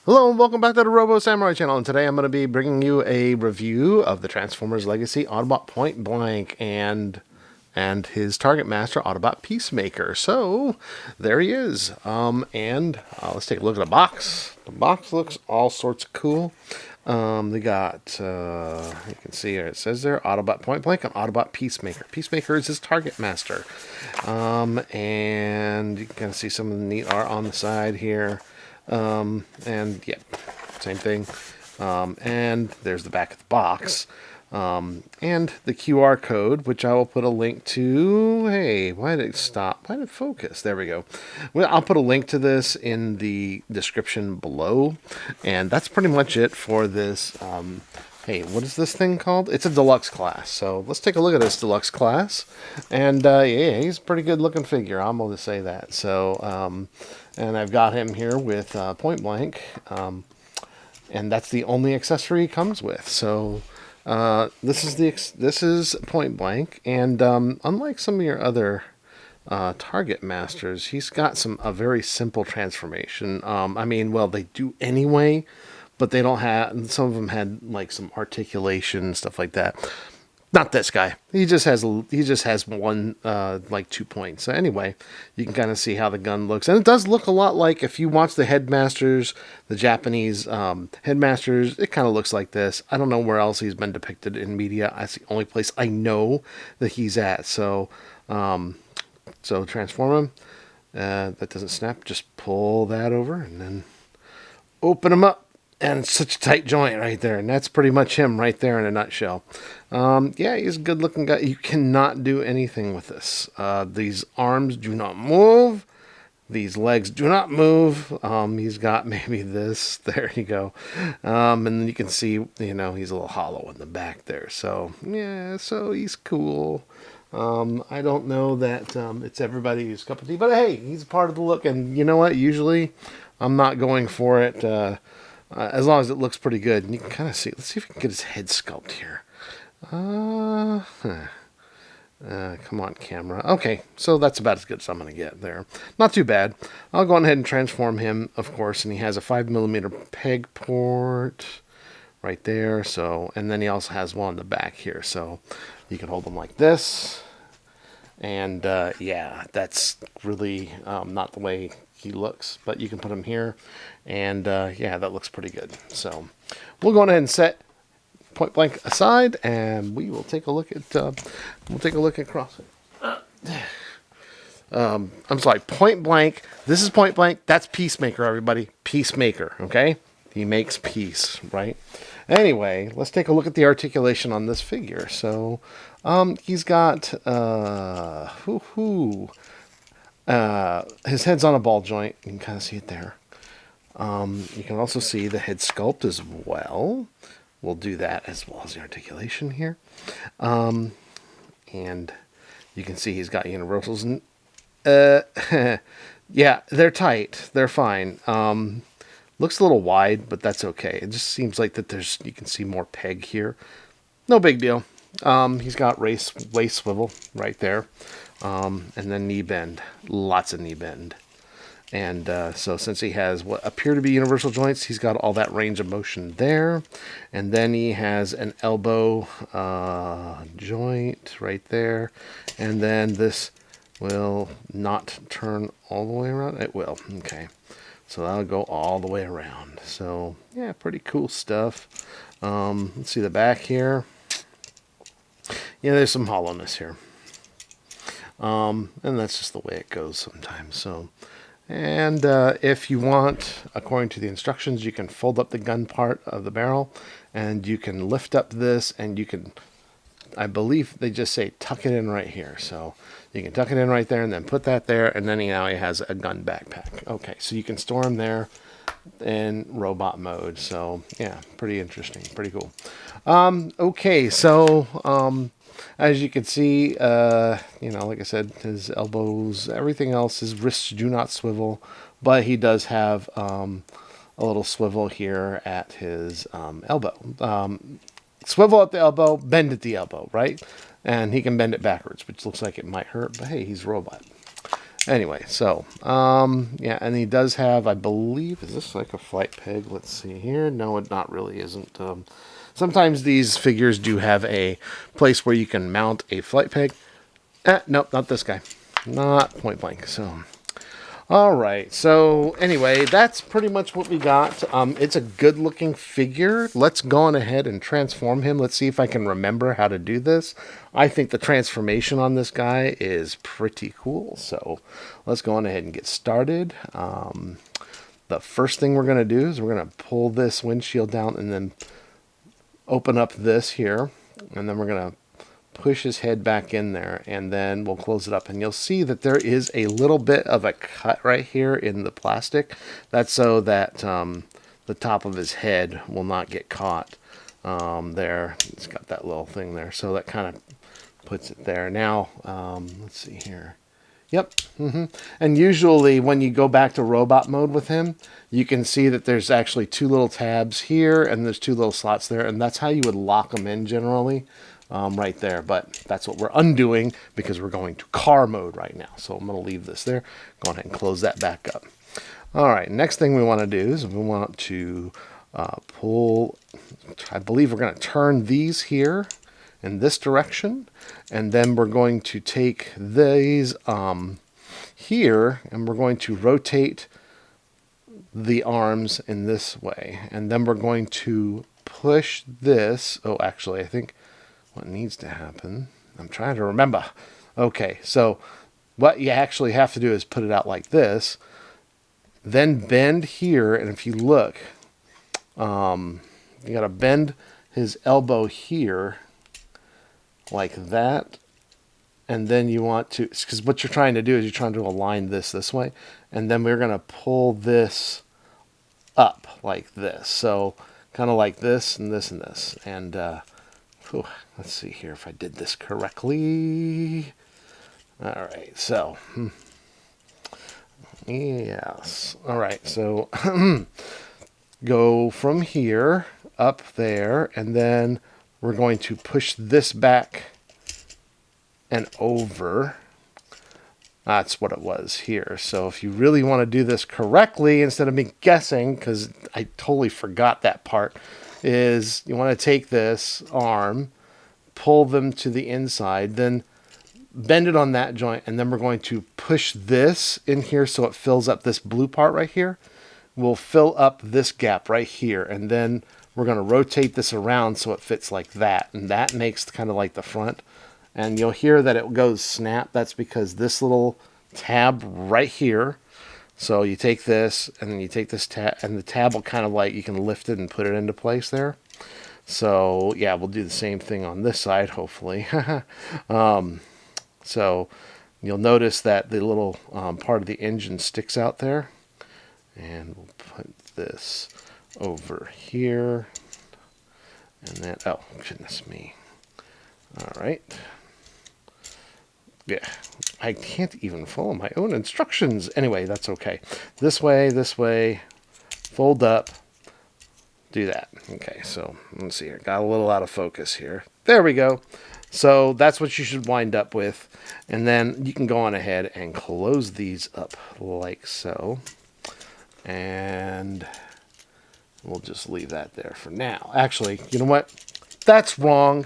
Hello and welcome back to the Robo Samurai channel, and today I'm going to be bringing you a review of the Transformers Legacy Autobot Pointblank and his target master Autobot Peacemaker. So there he is. Let's take a look at the box. The box looks all sorts of cool. They got you can see here, it says there Autobot Pointblank and Autobot Peacemaker. Peacemaker is his target master, and you can kind of see some of the neat art on the side here. And yeah, same thing. And there's the back of the box. And the QR code, which I will put a link to. Hey, why did it stop? Why did it focus? There we go. Well, I'll put a link to this in the description below. And that's pretty much it for this. Hey, what is this thing called? It's a deluxe class. So let's take a look at this deluxe class. And yeah, he's a pretty good looking figure. I'm going to say that. So, and I've got him here with Point Blank. And that's the only accessory he comes with. So this is Point Blank. And unlike some of your other target masters, he's got a very simple transformation. I mean, well, they do anyway, but they don't have, some of them had like some articulation, stuff like that. Not this guy. He just has one, like 2 points. So anyway, you can kind of see how the gun looks. And it does look a lot like, if you watch the Headmasters, the Japanese Headmasters, it kind of looks like this. I don't know where else he's been depicted in media. That's the only place I know that he's at. So, so transform him. That doesn't snap. Just pull that over and then open him up. And it's such a tight joint right there. And that's pretty much him right there in a nutshell. Yeah, he's a good looking guy. You cannot do anything with this. These arms do not move. These legs do not move. He's got maybe this. There you go. And then you can see, you know, he's a little hollow in the back there. So, yeah, so he's cool. I don't know that it's everybody's cup of tea. But hey, he's part of the look. And you know what? Usually I'm not going for it. As long as it looks pretty good. And you can kind of see. Let's see if we can get his head sculpt here. Come on, camera. Okay, so that's about as good as I'm going to get there. Not too bad. I'll go ahead and transform him, of course. And he has a 5mm peg port right there. So, and then he also has one in the back here. So you can hold him like this. And yeah, that's really not the way he looks, but you can put him here, and yeah, that looks pretty good. So we'll go ahead and set Point Blank aside, and we will take a look at CrossFit. I'm sorry, Point Blank. This is Point Blank. That's Peacemaker, everybody. Peacemaker. Okay, he makes peace, right? Anyway, let's take a look at the articulation on this figure. So he's got his head's on a ball joint. You can kind of see it there. You can also see the head sculpt as well. We'll do that as well as the articulation here. And you can see he's got universals. Yeah, they're tight. They're fine. Looks a little wide, but that's okay. It just seems like that you can see more peg here. No big deal. He's got waist swivel right there. And then knee bend. Lots of knee bend. And so since he has what appear to be universal joints, he's got all that range of motion there. And then he has an elbow joint right there. And then this will not turn all the way around. It will. Okay. So that'll go all the way around. So yeah, pretty cool stuff. Let's see the back here. Yeah, there's some hollowness here. And that's just the way it goes sometimes. So, and if you want, according to the instructions, you can fold up the gun part of the barrel, and you can lift up this, and you can, I believe they just say tuck it in right here. So you can tuck it in right there, and then put that there, and then now he has a gun backpack. Okay, so you can store him there in robot mode. So yeah, pretty interesting, pretty cool. Okay, so as you can see, you know, like I said, his elbows, everything else, his wrists do not swivel, but he does have a little swivel here at his elbow. Swivel at the elbow, bend at the elbow, right? And he can bend it backwards, which looks like it might hurt, but hey, he's a robot. Anyway, so, yeah, and he does have, I believe, is this like a flight peg? Let's see here. No, it not really isn't. Sometimes these figures do have a place where you can mount a flight peg. Nope, not this guy. Not point blank. So, all right. So anyway, that's pretty much what we got. It's a good looking figure. Let's go on ahead and transform him. Let's see if I can remember how to do this. I think the transformation on this guy is pretty cool. So let's go on ahead and get started. The first thing we're going to do is we're going to pull this windshield down and then open up this here. And then we're going to push his head back in there, and then we'll close it up, and you'll see that there is a little bit of a cut right here in the plastic. That's so that the top of his head will not get caught there. It's got that little thing there, so that kind of puts it there. Now let's see here. Yep. And usually when you go back to robot mode with him, you can see that there's actually two little tabs here and there's two little slots there, and that's how you would lock them in generally. Right there, but that's what we're undoing because we're going to car mode right now. So I'm going to leave this there. Go ahead and close that back up. All right, next thing we want to do is we want to pull, I believe we're going to turn these here in this direction, and then we're going to take these here, and we're going to rotate the arms in this way, and then we're going to push this. Oh, actually, I think what needs to happen, I'm trying to remember. Okay, so what you actually have to do is put it out like this, then bend here, and if you look, you got to bend his elbow here like that, and then you want to, because what you're trying to do is you're trying to align this way, and then we're going to pull this up like this, so kind of like this and this and this, and let's see here if I did this correctly. All right, so yes. All right, so go from here up there, and then we're going to push this back and over. That's what it was here. So if you really want to do this correctly, instead of me guessing, because I totally forgot that part, is you want to take this arm, pull them to the inside, then bend it on that joint, and then we're going to push this in here so it fills up this blue part right here. We'll fill up this gap right here, and then we're going to rotate this around so it fits like that, and that makes kind of like the front. And you'll hear that it goes snap. That's because this little tab right here. So you take this, and then you take this tab, and the tab will kind of like, you can lift it and put it into place there. So yeah, we'll do the same thing on this side, hopefully. So you'll notice that the little part of the engine sticks out there. And we'll put this over here. And then, oh, goodness me. All right. Yeah, I can't even follow my own instructions. Anyway, that's okay. This way, fold up, do that. Okay, so let's see here. Got a little out of focus here. There we go. So that's what you should wind up with. And then you can go on ahead and close these up like so. And we'll just leave that there for now. Actually, you know what? That's wrong.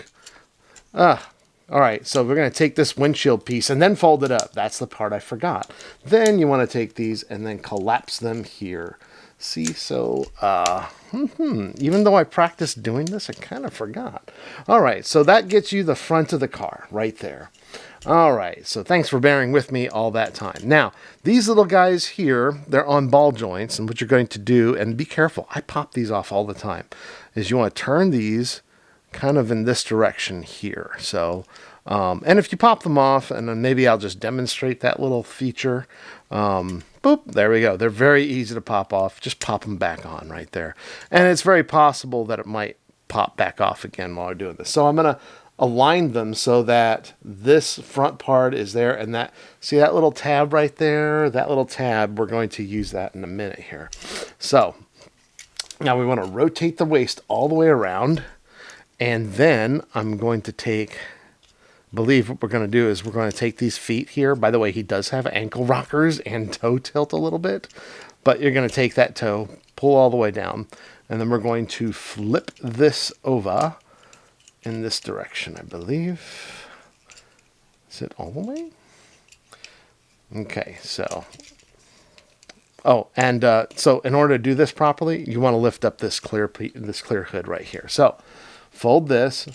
All right, so we're going to take this windshield piece and then fold it up. That's the part I forgot. Then you want to take these and then collapse them here. See, so even though I practiced doing this, I kind of forgot. All right, so that gets you the front of the car right there. All right, so thanks for bearing with me all that time. Now, these little guys here, they're on ball joints, and what you're going to do, and be careful, I pop these off all the time, is you want to turn these kind of in this direction here. So, and if you pop them off, and then maybe I'll just demonstrate that little feature. Boop, there we go. They're very easy to pop off. Just pop them back on right there. And it's very possible that it might pop back off again while we're doing this. So I'm going to align them so that this front part is there, and that, see that little tab right there? That little tab, we're going to use that in a minute here. So now we want to rotate the waist all the way around. And then I'm going to take believe what we're going to do is we're going to take these feet here. By the way, he does have ankle rockers and toe tilt a little bit, but you're going to take that toe, pull all the way down, and then we're going to flip this over in this direction, I believe. Is it all the way? Okay, so... Oh, and so in order to do this properly, you want to lift up this clear hood right here. So fold this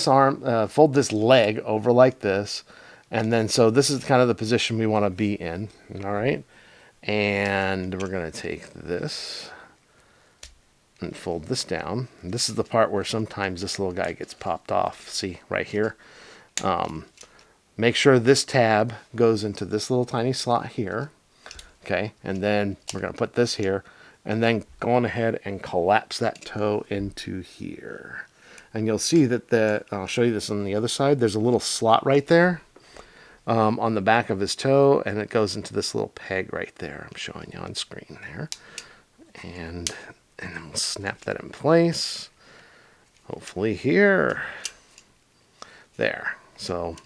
arm, fold this leg over like this, and then so this is kind of the position we want to be in. All right, and we're going to take this and fold this down. And this is the part where sometimes this little guy gets popped off. See right here. Make sure this tab goes into this little tiny slot here. Okay, and then we're going to put this here, and then go on ahead and collapse that toe into here. And you'll see that I'll show you this on the other side, there's a little slot right there on the back of his toe, and it goes into this little peg right there. I'm showing you on screen there. And then we'll snap that in place. Hopefully here. There. So,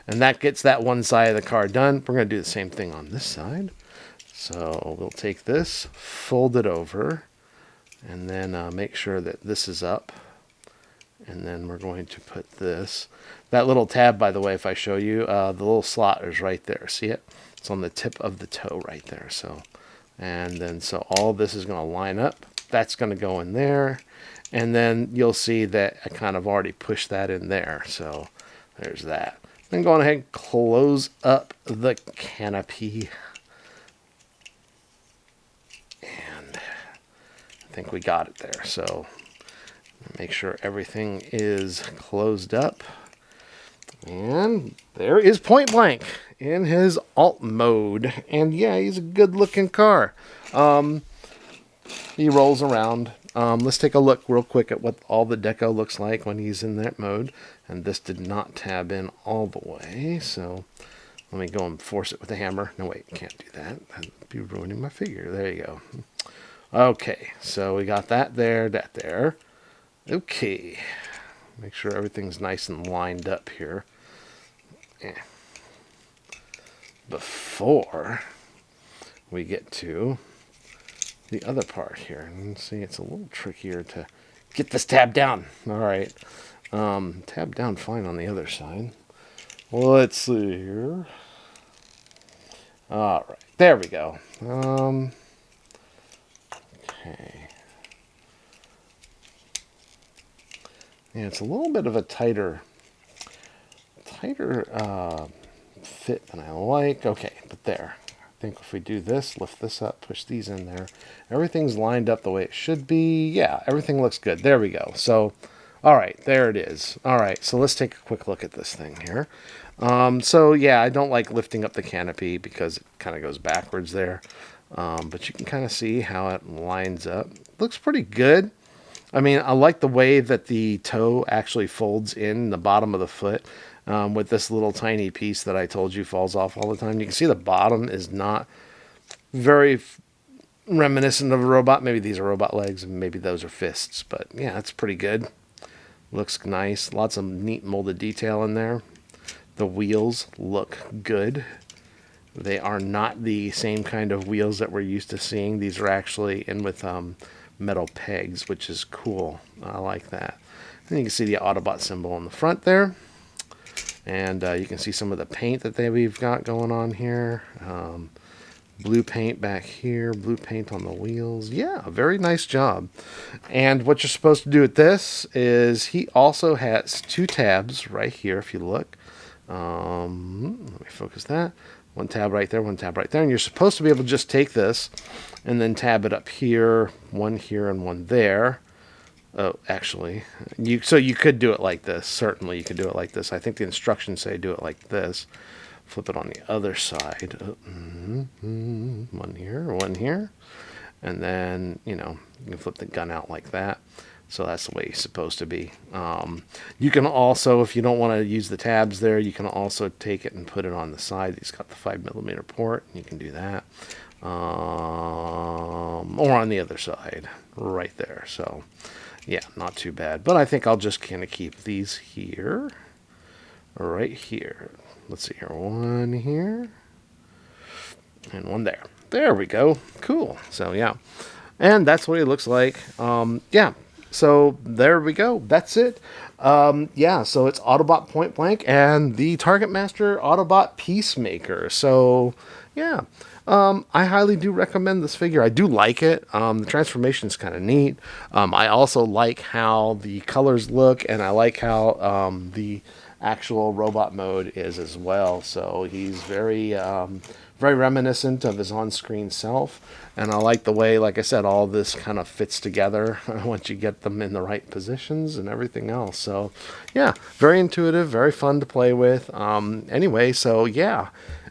and that gets that one side of the car done. We're going to do the same thing on this side. So we'll take this, fold it over, and then make sure that this is up. And then we're going to put this. That little tab, by the way, if I show you, the little slot is right there. See it? It's on the tip of the toe right there. So, and then so all this is going to line up. That's going to go in there. And then you'll see that I kind of already pushed that in there. So there's that. Then go on ahead and close up the canopy. And I think we got it there. So make sure everything is closed up. And there is Pointblank in his alt mode. And yeah, he's a good looking car. He rolls around. Let's take a look real quick at what all the deco looks like when he's in that mode. And this did not tab in all the way. So let me go and force it with a hammer. No, wait, can't do that. That'd be ruining my figure. There you go. Okay, so we got that there, that there. Okay. Make sure everything's nice and lined up here. Before we get to the other part here. And see, it's a little trickier to get this tab down. All right. Tab down fine on the other side. Let's see here. All right. There we go. Okay. Yeah, it's a little bit of a tighter fit than I like. Okay, but there. I think if we do this, lift this up, push these in there, everything's lined up the way it should be. Yeah, everything looks good. There we go. So, all right, there it is. All right, so let's take a quick look at this thing here. So, yeah, I don't like lifting up the canopy because it kind of goes backwards there. But you can kind of see how it lines up. Looks pretty good. I mean, I like the way that the toe actually folds in the bottom of the foot with this little tiny piece that I told you falls off all the time. You can see the bottom is not very reminiscent of a robot. Maybe these are robot legs and maybe those are fists. But yeah, it's pretty good. Looks nice. Lots of neat molded detail in there. The wheels look good. They are not the same kind of wheels that we're used to seeing. These are actually in with metal pegs, which is cool. I like that. And you can see the Autobot symbol on the front there. And you can see some of the paint that we've got going on here. Blue paint back here, blue paint on the wheels. Yeah, very nice job. And what you're supposed to do with this is he also has two tabs right here, if you look. Let me focus that. One tab right there, one tab right there. And you're supposed to be able to just take this and then tab it up here, and one there. Oh, actually, so you could do it like this. Certainly, you could do it like this. I think the instructions say do it like this. Flip it on the other side. One here. And then, you can flip the gun out like that. So that's the way it's supposed to be. You can also, if you don't want to use the tabs there, you can also take it and put it on the side. It's got the 5mm port. You can do that. Or on the other side, right there. So, yeah, not too bad. But I think I'll just kind of keep these here. right here. Let's see here. One here. And one there. There we go. Cool. So, yeah. And that's what he looks like. Yeah. So, there we go. That's it. Yeah, so it's Autobot Pointblank and the Target Master Autobot Peacemaker. So, yeah. I highly do recommend this figure. I do like it. The transformation is kind of neat. I also like how the colors look, and I like how the actual robot mode is as well. So he's very reminiscent of his on-screen self, and I like the way, like I said, all this kind of fits together once you get them in the right positions and everything else. So yeah, very intuitive, very fun to play with. Anyway, so yeah.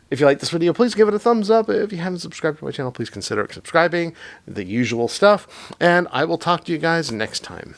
If you like this video, please give it a thumbs up. If you haven't subscribed to my channel, please consider subscribing. The usual stuff. And I will talk to you guys next time.